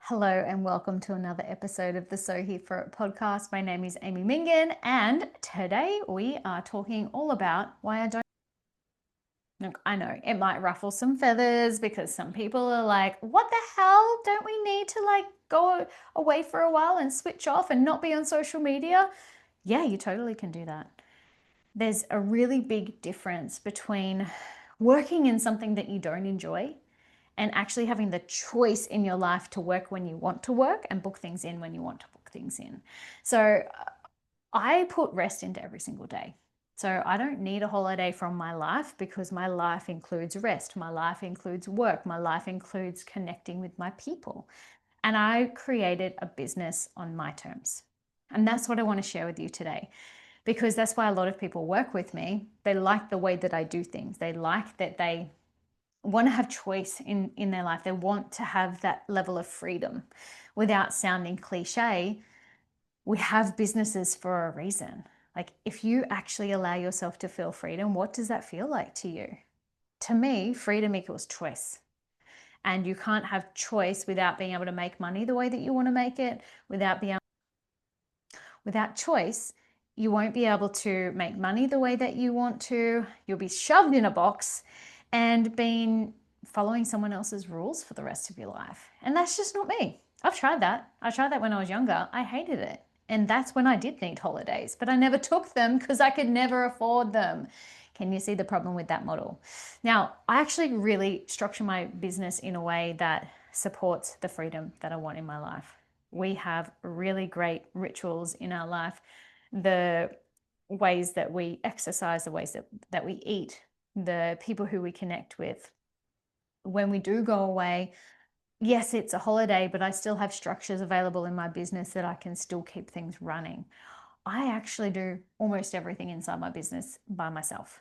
Hello and welcome to another episode of the So Here For It podcast. My name is Amy Mingan, and today we are talking all about why I don't. Look, I know it might ruffle some feathers because some people are like, what the hell? Don't we need to go away for a while and switch off and not be on social media? Yeah, you totally can do that. There's a really big difference between working in something that you don't enjoy and actually having the choice in your life to work when you want to work and book things in when you want to book things in. So I put rest into every single day. So I don't need a holiday from my life because my life includes rest, my life includes work, my life includes connecting with my people. And I created a business on my terms. And that's what I want to share with you today, because that's why a lot of people work with me. They like the way that I do things. They like that they want to have choice in their life. They want to have that level of freedom. Without sounding cliche, we have businesses for a reason. Like, if you actually allow yourself to feel freedom, what does that feel like to you? To me, freedom equals choice. And you can't have choice without being able to make money the way that you want to make it, without choice, you won't be able to make money the way that you want to. You'll be shoved in a box and been following someone else's rules for the rest of your life. And that's just not me. I've tried that. I tried that when I was younger. I hated it. And that's when I did need holidays, but I never took them because I could never afford them. Can you see the problem with that model? Now, I actually really structure my business in a way that supports the freedom that I want in my life. We have really great rituals in our life. The ways that we exercise, the ways that we eat, the people who we connect with. When we do go away, yes, it's a holiday, but I still have structures available in my business that I can still keep things running. I actually do almost everything inside my business by myself.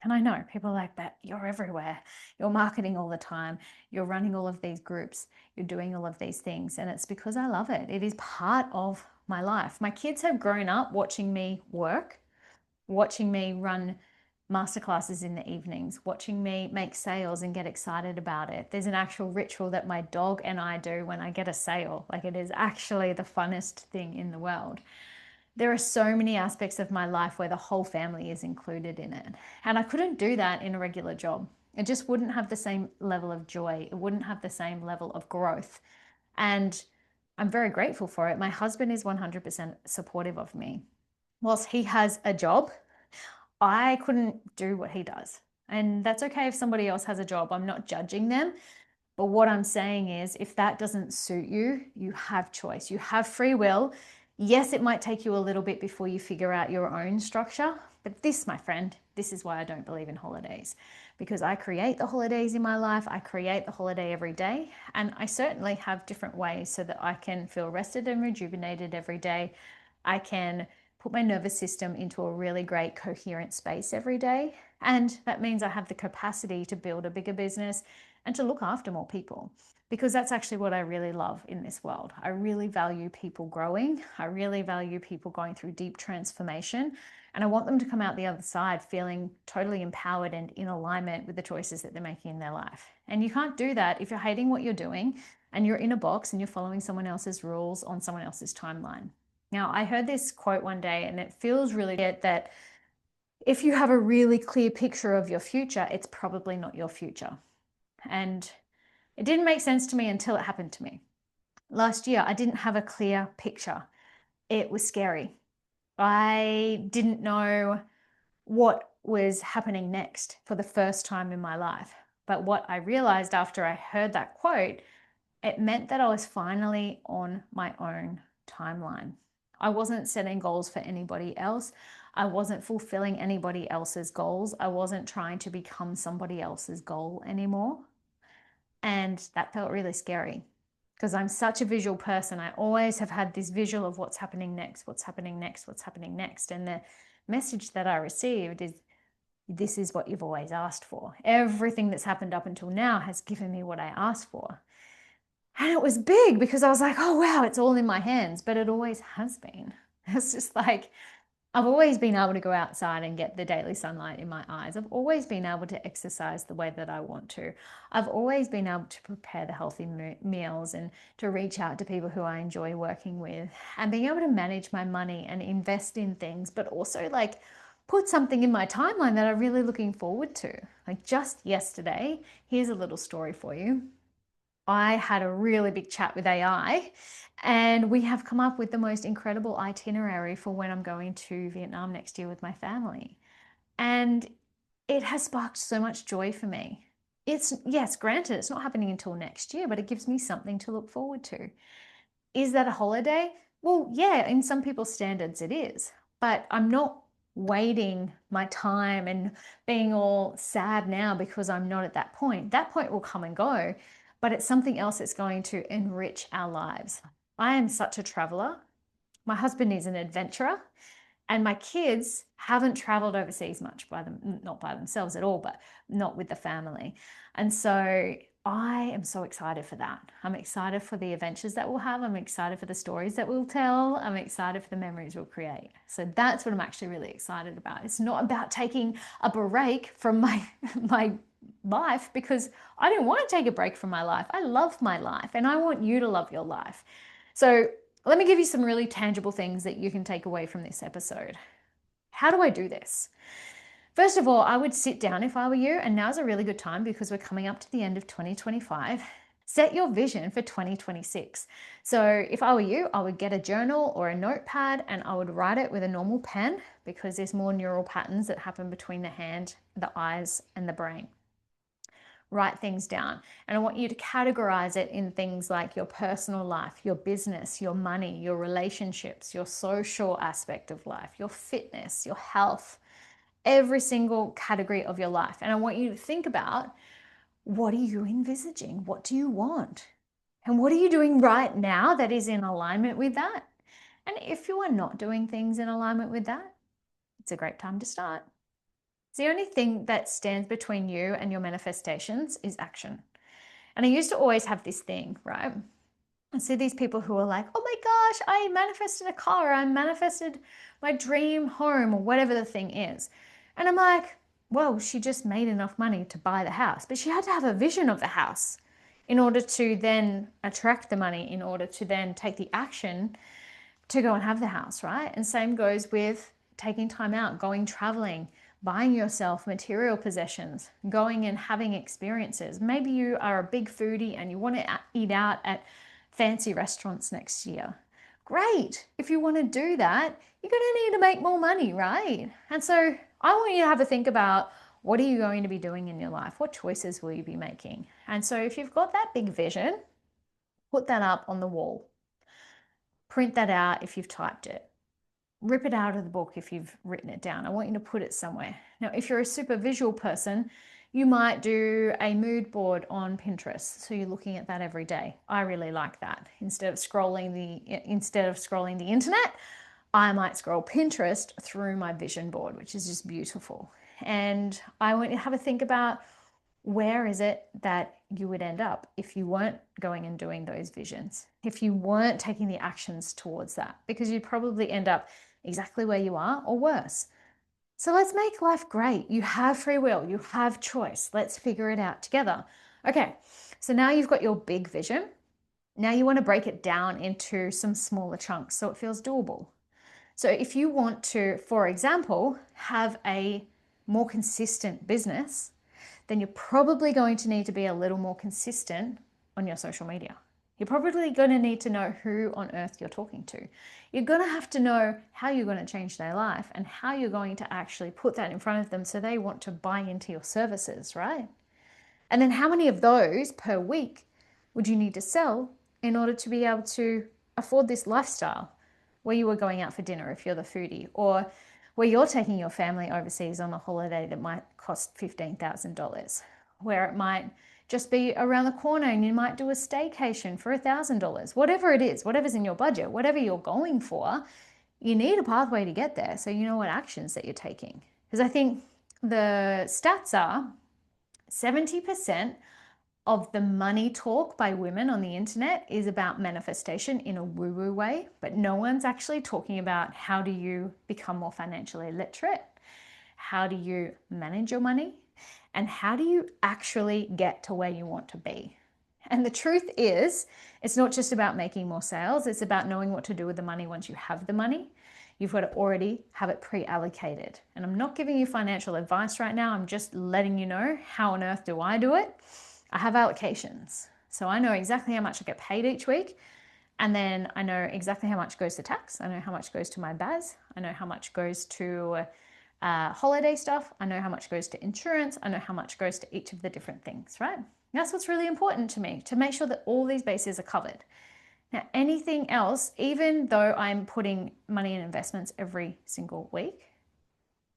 And I know people are like, but you're everywhere. You're marketing all the time. You're running all of these groups. You're doing all of these things. And it's because I love it. It is part of my life. My kids have grown up watching me work, watching me run masterclasses in the evenings, watching me make sales and get excited about it. There's an actual ritual that my dog and I do when I get a sale. Like, it is actually the funnest thing in the world. There are so many aspects of my life where the whole family is included in it. And I couldn't do that in a regular job. It just wouldn't have the same level of joy. It wouldn't have the same level of growth. And I'm very grateful for it. My husband is 100% supportive of me. Whilst he has a job, I couldn't do what he does. And that's okay if somebody else has a job. I'm not judging them. But what I'm saying is, if that doesn't suit you, you have choice. You have free will. Yes, it might take you a little bit before you figure out your own structure. But this, my friend, this is why I don't believe in holidays. Because I create the holidays in my life. I create the holiday every day. And I certainly have different ways so that I can feel rested and rejuvenated every day. I can put my nervous system into a really great coherent space every day. And that means I have the capacity to build a bigger business and to look after more people, because that's actually what I really love in this world. I really value people growing. I really value people going through deep transformation. And I want them to come out the other side feeling totally empowered and in alignment with the choices that they're making in their life. And you can't do that if you're hating what you're doing and you're in a box and you're following someone else's rules on someone else's timeline. Now, I heard this quote one day, and it feels really good, that if you have a really clear picture of your future, it's probably not your future. And it didn't make sense to me until it happened to me. Last year, I didn't have a clear picture. It was scary. I didn't know what was happening next for the first time in my life. But what I realized after I heard that quote, it meant that I was finally on my own timeline. I wasn't setting goals for anybody else. I wasn't fulfilling anybody else's goals. I wasn't trying to become somebody else's goal anymore. And that felt really scary because I'm such a visual person. I always have had this visual of what's happening next, what's happening next, what's happening next. And the message that I received is, this is what you've always asked for. Everything that's happened up until now has given me what I asked for. And it was big because I was like, oh, wow, it's all in my hands. But it always has been. It's just like, I've always been able to go outside and get the daily sunlight in my eyes. I've always been able to exercise the way that I want to. I've always been able to prepare the healthy meals and to reach out to people who I enjoy working with, and being able to manage my money and invest in things, but also like put something in my timeline that I'm really looking forward to. Like just yesterday, here's a little story for you. I had a really big chat with AI, and we have come up with the most incredible itinerary for when I'm going to Vietnam next year with my family. And it has sparked so much joy for me. It's, yes, granted, it's not happening until next year, but it gives me something to look forward to. Is that a holiday? Well, yeah, in some people's standards it is, but I'm not waiting my time and being all sad now because I'm not at that point. That point will come and go, but it's something else that's going to enrich our lives. I am such a traveler. My husband is an adventurer, and my kids haven't traveled overseas much by them, not by themselves at all, but not with the family. And so I am so excited for that. I'm excited for the adventures that we'll have. I'm excited for the stories that we'll tell. I'm excited for the memories we'll create. So that's what I'm actually really excited about. It's not about taking a break from my life, because I don't want to take a break from my life. I love my life, and I want you to love your life. So let me give you some really tangible things that you can take away from this episode. How do I do this? First of all, I would sit down if I were you, and now's a really good time because we're coming up to the end of 2025. Set your vision for 2026. So if I were you, I would get a journal or a notepad and I would write it with a normal pen, because there's more neural patterns that happen between the hand, the eyes, and the brain. Write things down. And I want you to categorize it in things like your personal life, your business, your money, your relationships, your social aspect of life, your fitness, your health, every single category of your life. And I want you to think about, what are you envisaging? What do you want? And what are you doing right now that is in alignment with that? And if you are not doing things in alignment with that, it's a great time to start. The only thing that stands between you and your manifestations is action. And I used to always have this thing, right? I see these people who are like, oh my gosh, I manifested a car, I manifested my dream home, or whatever the thing is. And I'm like, well, she just made enough money to buy the house, but she had to have a vision of the house in order to then attract the money, in order to then take the action to go and have the house, right? And same goes with taking time out, going traveling, buying yourself material possessions, going and having experiences. Maybe you are a big foodie and you want to eat out at fancy restaurants next year. Great. If you want to do that, you're going to need to make more money, right? And so I want you to have a think about, what are you going to be doing in your life? What choices will you be making? And so if you've got that big vision, put that up on the wall. Print that out if you've typed it. Rip it out of the book if you've written it down. I want you to put it somewhere. Now, if you're a super visual person, you might do a mood board on Pinterest. So you're looking at that every day. I really like that. Instead of scrolling the internet, I might scroll Pinterest through my vision board, which is just beautiful. And I want you to have a think about, where is it that you would end up if you weren't going and doing those visions, if you weren't taking the actions towards that? Because you'd probably end up exactly where you are or worse. So let's make life great. You have free will, you have choice. Let's figure it out together. Okay, so now you've got your big vision. Now you want to break it down into some smaller chunks so it feels doable. So if you want to, for example, have a more consistent business, then you're probably going to need to be a little more consistent on your social media. You're probably going to need to know who on earth you're talking to. You're going to have to know how you're going to change their life and how you're going to actually put that in front of them so they want to buy into your services, right? And then how many of those per week would you need to sell in order to be able to afford this lifestyle where you were going out for dinner if you're the foodie, or where you're taking your family overseas on a holiday that might cost $15,000, where it might just be around the corner and you might do a staycation for $1,000, whatever it is, whatever's in your budget, whatever you're going for, you need a pathway to get there so you know what actions that you're taking. Because I think the stats are 70% of the money talk by women on the internet is about manifestation in a woo-woo way, but no one's actually talking about how do you become more financially literate, how do you manage your money, and how do you actually get to where you want to be. And the truth is, it's not just about making more sales, it's about knowing what to do with the money once you have the money. You've got to already have it pre-allocated. And I'm not giving you financial advice right now, I'm just letting you know how on earth do I do it. I have allocations. So I know exactly how much I get paid each week. And then I know exactly how much goes to tax. I know how much goes to my BAS. I know how much goes to holiday stuff. I know how much goes to insurance. I know how much goes to each of the different things, right? That's what's really important to me, to make sure that all these bases are covered. Now, anything else, even though I'm putting money in investments every single week,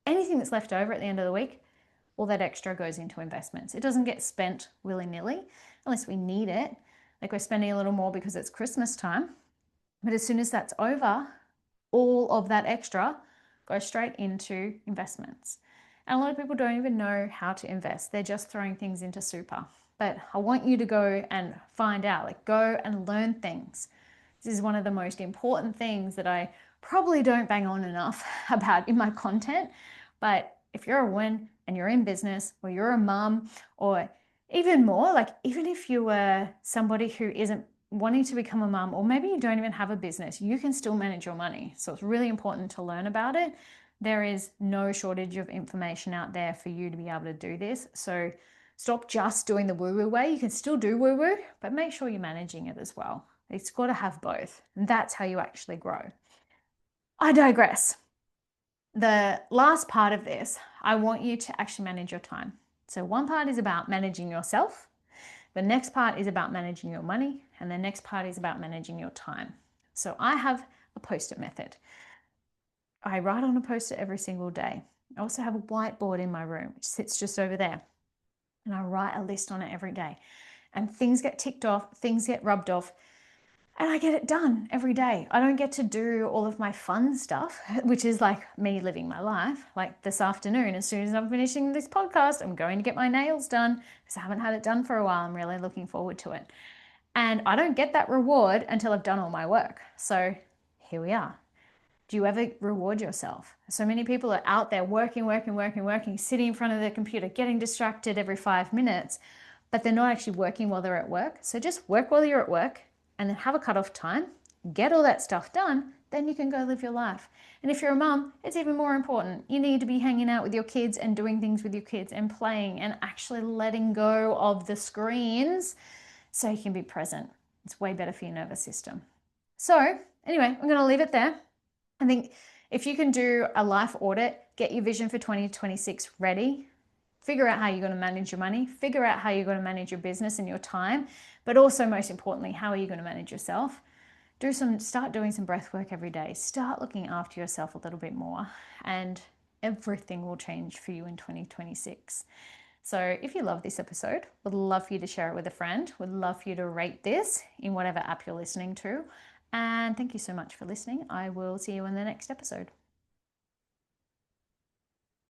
anything that's left over at the end of the week, all that extra goes into investments. It doesn't get spent willy-nilly unless we need it. Like we're spending a little more because it's Christmas time. But as soon as that's over, all of that extra goes straight into investments. And a lot of people don't even know how to invest. They're just throwing things into super. But I want you to go and find out, like go and learn things. This is one of the most important things that I probably don't bang on enough about in my content. But if you're a woman and you're in business, or you're a mum, or even more, like even if you were somebody who isn't wanting to become a mum, or maybe you don't even have a business, you can still manage your money. So it's really important to learn about it. There is no shortage of information out there for you to be able to do this. So stop just doing the woo-woo way. You can still do woo-woo, but make sure you're managing it as well. It's got to have both. And that's how you actually grow. I digress. The last part of this, I want you to actually manage your time. So one part is about managing yourself. The next part is about managing your money. And the next part is about managing your time. So I have a post-it method. I write on a post-it every single day. I also have a whiteboard in my room, which sits just over there. And I write a list on it every day. And things get ticked off, things get rubbed off, and I get it done every day. I don't get to do all of my fun stuff, which is like me living my life. Like this afternoon, as soon as I'm finishing this podcast, I'm going to get my nails done because I haven't had it done for a while. I'm really looking forward to it. And I don't get that reward until I've done all my work. So here we are. Do you ever reward yourself? So many people are out there working, sitting in front of their computer, getting distracted every 5 minutes, but they're not actually working while they're at work. So just work while you're at work and then have a cutoff time, get all that stuff done, then you can go live your life. And if you're a mum, it's even more important. You need to be hanging out with your kids and doing things with your kids and playing and actually letting go of the screens so you can be present. It's way better for your nervous system. So anyway, I'm going to leave it there. I think if you can do a life audit, get your vision for 2026 ready, figure out how you're going to manage your money, figure out how you're going to manage your business and your time, but also most importantly, how are you going to manage yourself? Start doing some breath work every day. Start looking after yourself a little bit more, and everything will change for you in 2026. So if you love this episode, would love for you to share it with a friend, would love for you to rate this in whatever app you're listening to. And thank you so much for listening. I will see you in the next episode.